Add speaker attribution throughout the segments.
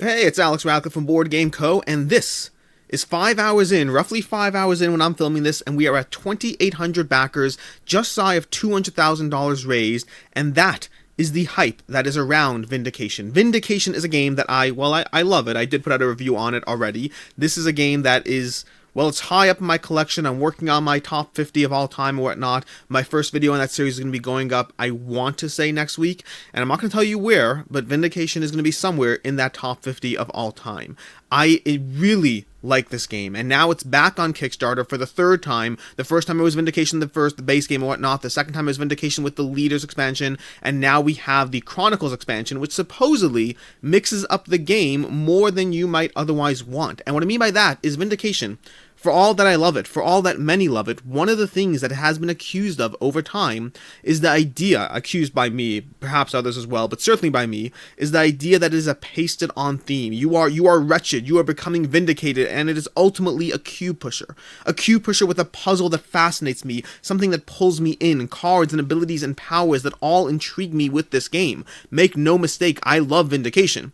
Speaker 1: Hey, it's Alex Radcliffe from Board Game Co., and this is 5 hours in, roughly 5 hours in when I'm filming this, and we are at 2,800 backers, just shy of $200,000 raised, and that is the hype that is around Vindication. Vindication is a game that I love it. I did put out a review on it already. This is a game that is... well, it's high up in my collection. I'm working on my top 50 of all time and whatnot. My first video in that series is going to be going up, I want to say, next week. And I'm not going to tell you where, but Vindication is going to be somewhere in that top 50 of all time. I really like this game, and now it's back on Kickstarter for the third time. The first time it was Vindication, the base game and whatnot. The second time it was Vindication with the Leaders expansion, and now we have the Chronicles expansion, which supposedly mixes up the game more than you might otherwise want. And what I mean by that is Vindication, for all that I love it, for all that many love it, one of the things that it has been accused of over time is the idea, accused by me, perhaps others as well, but certainly by me, is the idea that it is a pasted on theme. You are wretched, you are becoming vindicated, and it is ultimately a cube pusher. A cube pusher with a puzzle that fascinates me, something that pulls me in, cards and abilities and powers that all intrigue me with this game. Make no mistake, I love Vindication.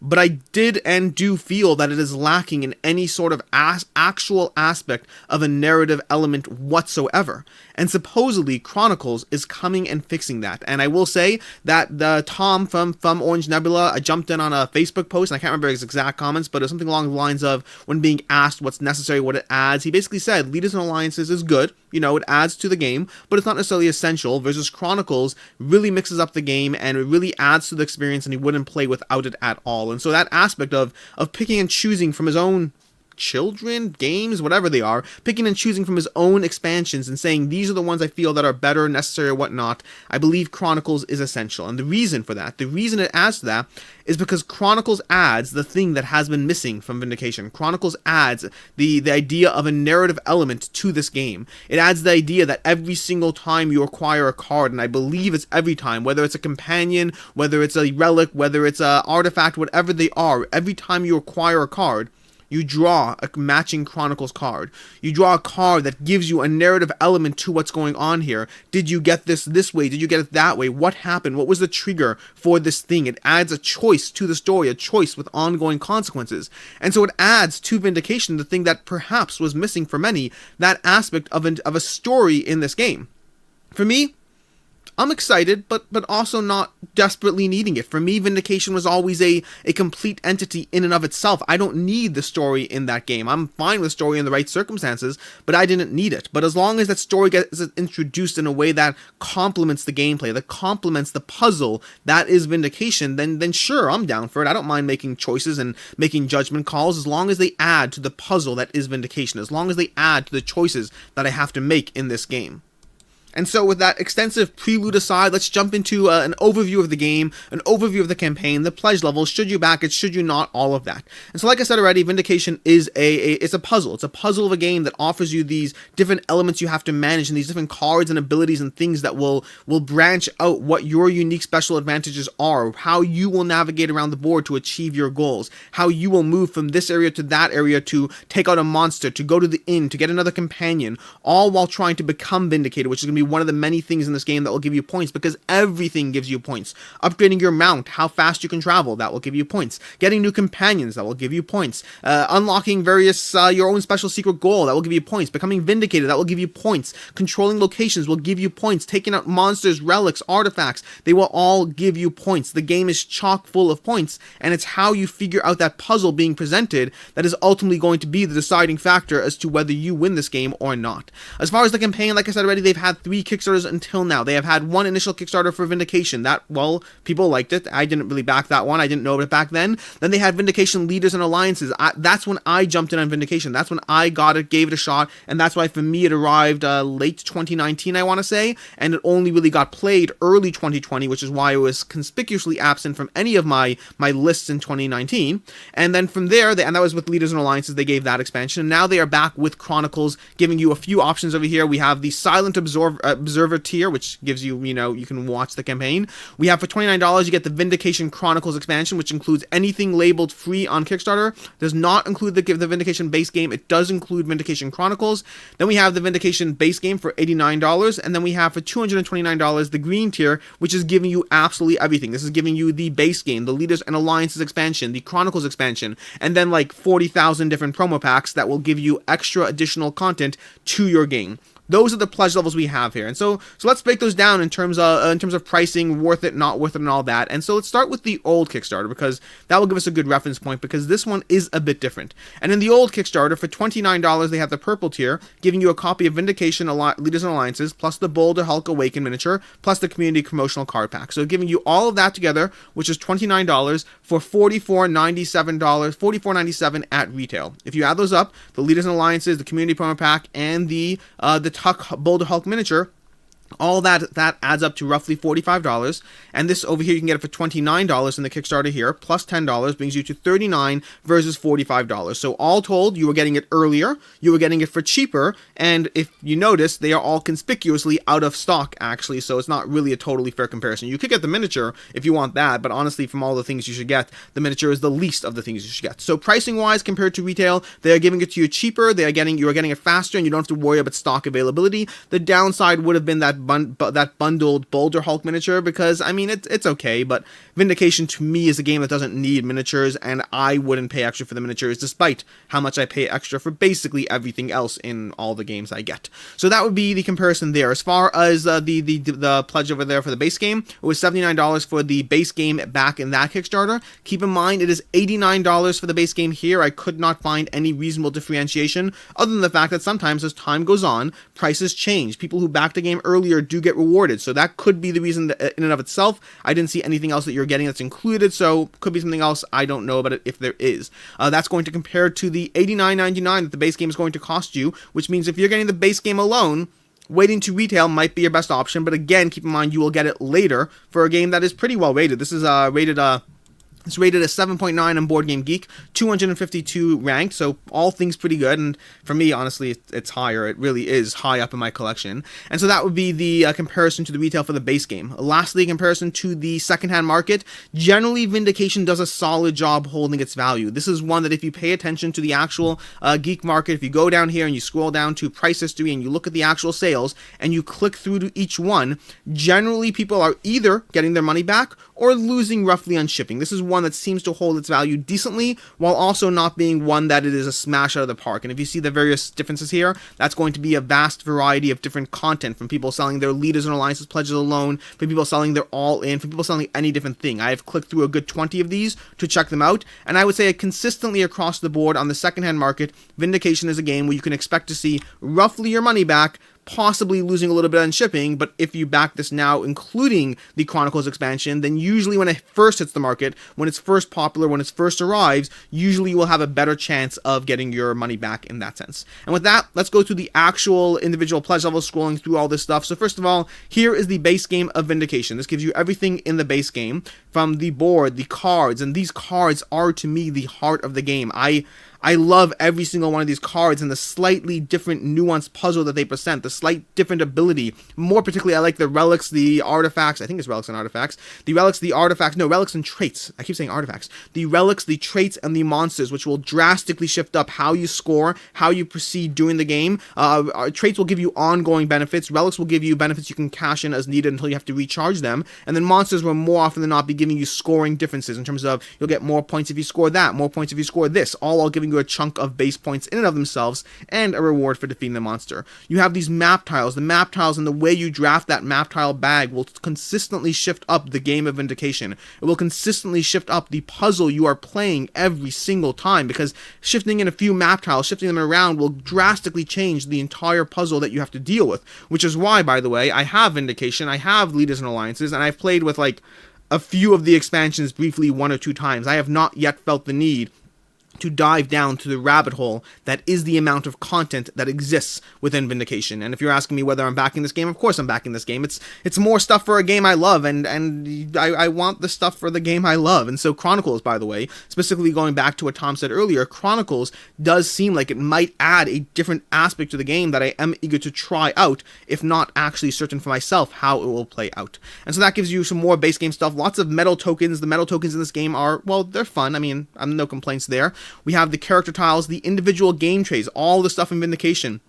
Speaker 1: But I did and do feel that it is lacking in any sort of actual aspect of a narrative element whatsoever. And supposedly, Chronicles is coming and fixing that. And I will say that the Tom from Orange Nebula, I jumped in on a Facebook post, and I can't remember his exact comments, but it was something along the lines of, when being asked what's necessary, what it adds, he basically said, Leaders and Alliances is good, you know, it adds to the game, but it's not necessarily essential, versus Chronicles really mixes up the game, and it really adds to the experience, and he wouldn't play without it at all. And so that aspect of picking and choosing from his own children, games, whatever they are, picking and choosing from his own expansions and saying, these are the ones I feel that are better, necessary, or whatnot, I believe Chronicles is essential. And the reason for that, the reason it adds to that, is because Chronicles adds the thing that has been missing from Vindication. Chronicles adds the idea of a narrative element to this game. It adds the idea that every single time you acquire a card, and I believe it's every time, whether it's a companion, whether it's a relic, whether it's an artifact, whatever they are, every time you acquire a card, you draw a matching Chronicles card. You draw a card that gives you a narrative element to what's going on here. Did you get this way? Did you get it that way? What happened? What was the trigger for this thing? It adds a choice to the story, a choice with ongoing consequences. And so it adds to Vindication the thing that perhaps was missing for many, that aspect of a story in this game. For me, I'm excited, but also not desperately needing it. For me, Vindication was always a complete entity in and of itself. I don't need the story in that game. I'm fine with the story in the right circumstances, but I didn't need it. But as long as that story gets introduced in a way that complements the gameplay, that complements the puzzle that is Vindication, then sure, I'm down for it. I don't mind making choices and making judgment calls as long as they add to the puzzle that is Vindication, as long as they add to the choices that I have to make in this game. And so with that extensive prelude aside, let's jump into an overview of the game, an overview of the campaign, the pledge levels, should you back it, should you not, all of that. And so like I said already, Vindication is it's a puzzle. It's a puzzle of a game that offers you these different elements you have to manage, and these different cards and abilities and things that will branch out what your unique special advantages are, how you will navigate around the board to achieve your goals, how you will move from this area to that area to take out a monster, to go to the inn, to get another companion, all while trying to become Vindicated, which is going to be one of the many things in this game that will give you points, because everything gives you points. Upgrading your mount, how fast you can travel, that will give you points. Getting new companions, that will give you points. Unlocking various your own special secret goal, that will give you points. Becoming Vindicated, that will give you points. Controlling locations will give you points. Taking out monsters, relics, artifacts, they will all give you points. The game is chock full of points, and it's how you figure out that puzzle being presented that is ultimately going to be the deciding factor as to whether you win this game or not. As far as the campaign, like I said already, they've had 3 Kickstarters until now. They have had one initial Kickstarter for Vindication. That, well, people liked it. I didn't really back that one. I didn't know it back then. Then they had Vindication Leaders and Alliances. That's when I jumped in on Vindication. That's when I got it, gave it a shot, and that's why for me it arrived late 2019, I want to say, and it only really got played early 2020, which is why it was conspicuously absent from any of my lists in 2019. And then from there, and that was with Leaders and Alliances, they gave that expansion, and now they are back with Chronicles, giving you a few options over here. We have the Silent Observer tier, which gives you, you can watch the campaign. We have for $29, you get the Vindication Chronicles expansion, which includes anything labeled free on Kickstarter. Does not include the Vindication base game. It does include Vindication Chronicles. Then we have the Vindication base game for $89, and then we have for $229 the green tier, which is giving you absolutely everything. This is giving you the base game, the Leaders and Alliances expansion, the Chronicles expansion, and then like 40,000 different promo packs that will give you extra additional content to your game. Those are the pledge levels we have here. And so let's break those down in terms of pricing, worth it, not worth it, and all that. And so let's start with the old Kickstarter, because that will give us a good reference point, because this one is a bit different. And in the old Kickstarter, for $29, they have the purple tier, giving you a copy of Vindication Leaders and Alliances, plus the Boulder Hulk Awaken miniature, plus the community promotional card pack. So giving you all of that together, which is $29 for $44.97 at retail. If you add those up, the Leaders and Alliances, the community promo pack, and the Boulder Hulk miniature, all that adds up to roughly $45, and this over here you can get it for $29 in the Kickstarter here, plus $10 brings you to $39 versus $45. So all told, you were getting it earlier, you were getting it for cheaper, and if you notice, they are all conspicuously out of stock actually, so it's not really a totally fair comparison. You could get the miniature if you want that, but honestly, from all the things you should get, the miniature is the least of the things you should get. So pricing wise, compared to retail, they are giving it to you cheaper, you are getting it faster, and you don't have to worry about stock availability. The downside would have been that bundled Boulder Hulk miniature, because I mean it's okay, but Vindication to me is a game that doesn't need miniatures, and I wouldn't pay extra for the miniatures despite how much I pay extra for basically everything else in all the games I get. So that would be the comparison there. As far as the pledge over there for the base game, it was $79 for the base game back in that Kickstarter. Keep in mind it is $89 for the base game here. I could not find any reasonable differentiation other than the fact that sometimes as time goes on, prices change. People who backed the game earlier do get rewarded, so that could be the reason that in and of itself. I didn't see anything else that you're getting that's included, so could be something else. I don't know about it if there is. That's going to compare to the $89.99 that the base game is going to cost you, which means if you're getting the base game alone, waiting to retail might be your best option, but again, keep in mind you will get it later for a game that is pretty well rated. This is It's rated a 7.9 on Board Game Geek, 252 ranked, so all things pretty good, and for me, honestly, it's higher. It really is high up in my collection. And so that would be the comparison to the retail for the base game. Lastly, comparison to the secondhand market. Generally, Vindication does a solid job holding its value. This is one that if you pay attention to the actual geek market, if you go down here and you scroll down to price history and you look at the actual sales and you click through to each one, generally people are either getting their money back or losing roughly on shipping. This is one that seems to hold its value decently, while also not being one that it is a smash out of the park. And if you see the various differences here, that's going to be a vast variety of different content, from people selling their Leaders and Alliances pledges alone, from people selling their all-in, from people selling any different thing. I have clicked through a good 20 of these to check them out, and I would say consistently across the board on the secondhand market, Vindication is a game where you can expect to see roughly your money back, possibly losing a little bit on shipping, but if you back this now, including the Chronicles expansion, then usually when it first hits the market, when it's first popular, when it first arrives, usually you will have a better chance of getting your money back in that sense. And with that, let's go to the actual individual pledge levels, scrolling through all this stuff. So first of all, here is the base game of Vindication. This gives you everything in the base game, from the board, the cards, and these cards are, to me, the heart of the game. I love every single one of these cards and the slightly different nuanced puzzle that they present, the slight different ability. More particularly, I like the relics, the artifacts. I think it's relics and artifacts. The relics, the artifacts. No, relics and traits. I keep saying artifacts. The relics, the traits, and the monsters, which will drastically shift up how you score, how you proceed during the game. Traits will give you ongoing benefits. Relics will give you benefits you can cash in as needed until you have to recharge them. And then monsters will more often than not be giving you scoring differences in terms of you'll get more points if you score that, more points if you score this, all while giving you a chunk of base points in and of themselves and a reward for defeating the monster. You have these map tiles. The map tiles and the way you draft that map tile bag will consistently shift up the game of Vindication. It will consistently shift up the puzzle you are playing every single time, because shifting in a few map tiles, shifting them around, will drastically change the entire puzzle that you have to deal with, which is why, by the way, I have Vindication, I have Leaders and Alliances, and I've played with like a few of the expansions briefly 1 or 2 times. I have not yet felt the need to dive down to the rabbit hole that is the amount of content that exists within Vindication. And if you're asking me whether I'm backing this game, of course I'm backing this game. It's more stuff for a game I love, and I want the stuff for the game I love. And so Chronicles, by the way, specifically going back to what Tom said earlier, Chronicles does seem like it might add a different aspect to the game that I am eager to try out, if not actually certain for myself how it will play out. And so that gives you some more base game stuff, lots of metal tokens. The metal tokens in this game are, well, they're fun. I mean, I'm no complaints there. We have the character tiles, the individual game trays, all the stuff in Vindication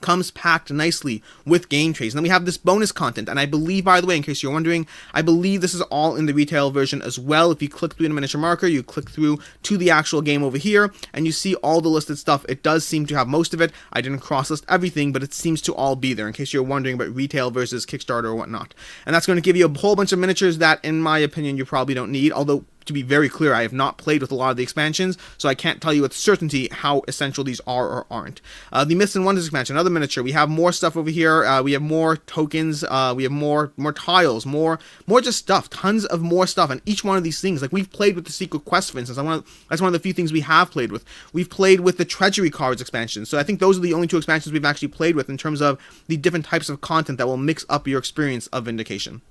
Speaker 1: comes packed nicely with game trays. And then we have this bonus content, and I believe, by the way, in case you're wondering, I believe this is all in the retail version as well. If you click through the miniature marker, you click through to the actual game over here, and you see all the listed stuff. It does seem to have most of it. I didn't cross-list everything, but it seems to all be there, in case you're wondering about retail versus Kickstarter or whatnot. And that's going to give you a whole bunch of miniatures that, in my opinion, you probably don't need, although to be very clear, I have not played with a lot of the expansions, so I can't tell you with certainty how essential these are or aren't. The Myths and Wonders expansion, another miniature. We have more stuff over here. We have more tokens. We have more tiles, more just stuff. Tons of more stuff. And each one of these things, like we've played with the Secret Quest, for instance. That's one of the few things we have played with. We've played with the Treasury Cards expansion. So I think those are the only two expansions we've actually played with in terms of the different types of content that will mix up your experience of Vindication.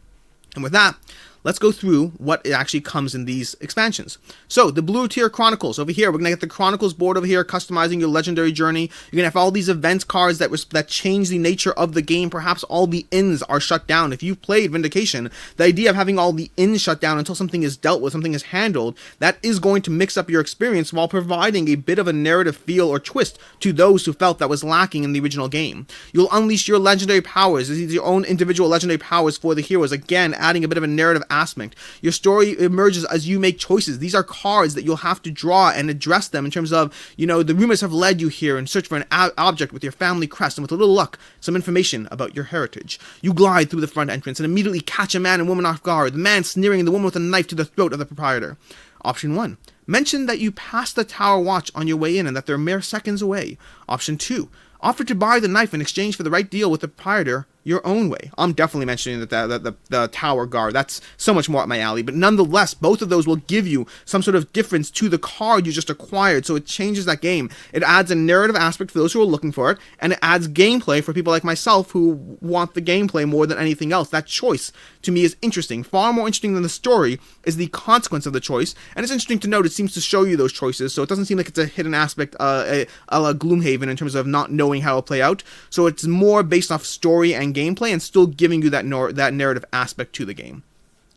Speaker 1: And with that, let's go through what actually comes in these expansions. So, the blue tier Chronicles. Over here, we're going to get the Chronicles board over here, customizing your legendary journey. You're going to have all these event cards that change the nature of the game. Perhaps all the inns are shut down. If you've played Vindication, the idea of having all the inns shut down until something is dealt with, something is handled, that is going to mix up your experience while providing a bit of a narrative feel or twist to those who felt that was lacking in the original game. You'll unleash your legendary powers. These are your own individual legendary powers for the heroes. Again, adding a bit of a narrative aspect. Your story emerges as you make choices. These are cards that you'll have to draw and address them in terms of, the rumors have led you here in search for an object with your family crest, and with a little luck, some information about your heritage. You glide through the front entrance and immediately catch a man and woman off guard, the man sneering and the woman with a knife to the throat of the proprietor. Option 1. Mention that you passed the tower watch on your way in and that they're mere seconds away. Option 2. Offer to buy the knife in exchange for the right deal with the proprietor your own way. I'm definitely mentioning that the tower guard, that's so much more up my alley, but nonetheless, both of those will give you some sort of difference to the card you just acquired, so it changes that game. It adds a narrative aspect for those who are looking for it, and it adds gameplay for people like myself who want the gameplay more than anything else. That choice, to me, is interesting. Far more interesting than the story is the consequence of the choice, and it's interesting to note it seems to show you those choices, so it doesn't seem like it's a hidden aspect, a la Gloomhaven in terms of not knowing how it'll play out, so it's more based off story and gameplay and still giving you that narrative aspect to the game.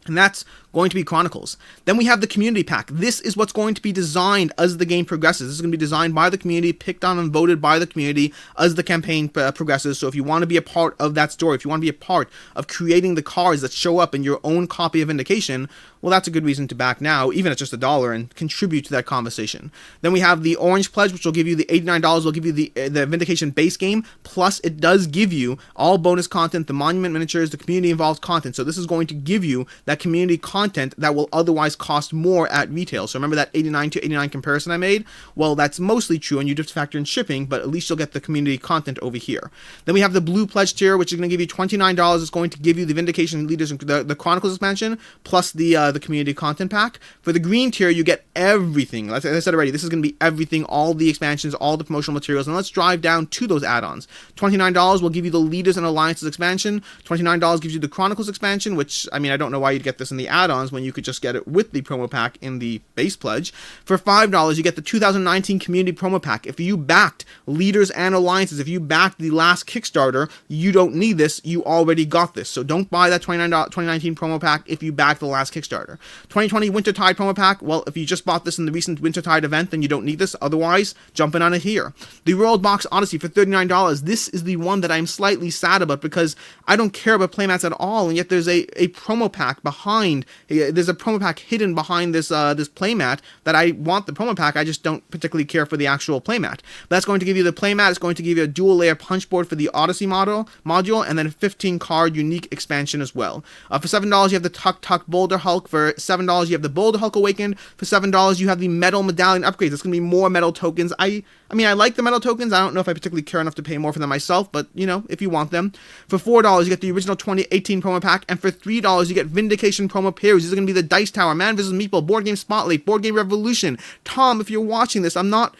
Speaker 1: And that's going to be Chronicles. Then we have the community pack. This is what's going to be designed as the game progresses. This is going to be designed by the community, picked on and voted by the community as the campaign progresses. So if you want to be a part of that story, if you want to be a part of creating the cards that show up in your own copy of Vindication, well, that's a good reason to back now, even at just $1, and contribute to that conversation. Then we have the Orange Pledge, which will give you the $89, will give you the Vindication base game, plus it does give you all bonus content, the monument miniatures, the community involved content. So this is going to give you that community content that will otherwise cost more at retail. So remember that 89 to 89 comparison I made? Well, that's mostly true, and you just factor in shipping, but at least you'll get the community content over here. Then we have the Blue Pledge tier, which is going to give you $29. It's going to give you the Vindication Leaders, the Chronicles expansion, plus the community content pack. For the green tier, you get everything. As I said already, this is going to be everything, all the expansions, all the promotional materials. And let's drive down to those add-ons. $29 will give you the Leaders and Alliances expansion. $29 gives you the Chronicles expansion, which, I mean, I don't know why you'd get this in the add-ons when you could just get it with the promo pack in the base pledge. For $5, you get the 2019 community promo pack. If you backed Leaders and Alliances, if you backed the last Kickstarter, you don't need this. You already got this. So don't buy that 2019 promo pack if you backed the last Kickstarter. 2020 Wintertide promo pack, well, if you just bought this in the recent Wintertide event, then you don't need this. Otherwise, jumping on it here. The World Box Odyssey for $39. This is the one that I'm slightly sad about because I don't care about playmats at all, and yet there's a promo pack behind. There's a promo pack hidden behind this playmat that I want the promo pack. I just don't particularly care for the actual playmat. That's going to give you the playmat. It's going to give you a dual layer punch board for the Odyssey module, and then a 15 card unique expansion as well. For $7, you have the Tuk Boulder Hulk. For $7, you have the Boulder Hulk Awakened. For $7, you have the Metal Medallion upgrades. It's going to be more metal tokens. I mean, I like the metal tokens. I don't know if I particularly care enough to pay more for them myself, but, if you want them. For $4, you get the original 2018 promo pack, and for $3, you get Vindication promo period. series. These are going to be the Dice Tower, Man vs. Meeple, Board Game Spotlight, Board Game Revolution. Tom, if you're watching this, I'm not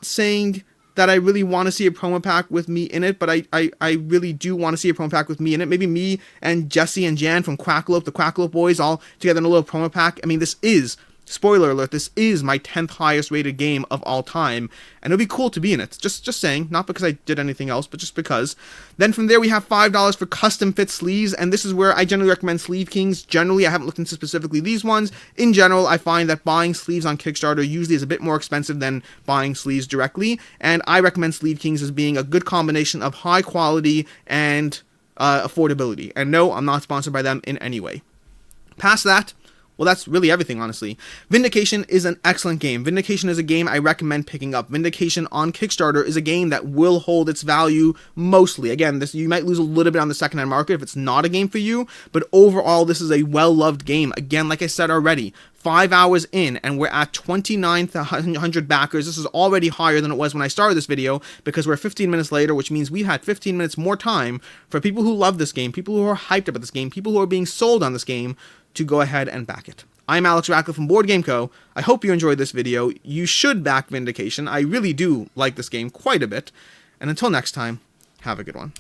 Speaker 1: saying that I really want to see a promo pack with me in it, but I really do want to see a promo pack with me in it. Maybe me and Jesse and Jan from Quackalope, the Quackalope boys, all together in a little promo pack. I mean, this is, spoiler alert, this is my 10th highest rated game of all time, and it'll be cool to be in it. Just saying, not because I did anything else, but just because. Then from there we have $5 for custom fit sleeves, and this is where I generally recommend Sleeve Kings. Generally, I haven't looked into specifically these ones. In general, I find that buying sleeves on Kickstarter usually is a bit more expensive than buying sleeves directly, and I recommend Sleeve Kings as being a good combination of high quality and affordability. And no, I'm not sponsored by them in any way. Past that, well, that's really everything, honestly. Vindication is an excellent game. Vindication is a game I recommend picking up. Vindication on Kickstarter is a game that will hold its value mostly. Again, you might lose a little bit on the secondhand market if it's not a game for you, but overall, this is a well-loved game. Again, like I said already, 5 hours in, and we're at 2,900 backers. This is already higher than it was when I started this video, because we're 15 minutes later, which means we've had 15 minutes more time for people who love this game, people who are hyped about this game, people who are being sold on this game, to go ahead and back it. I'm Alex Ratcliffe from Board Game Co. I hope you enjoyed this video. You should back Vindication. I really do like this game quite a bit. And until next time, have a good one.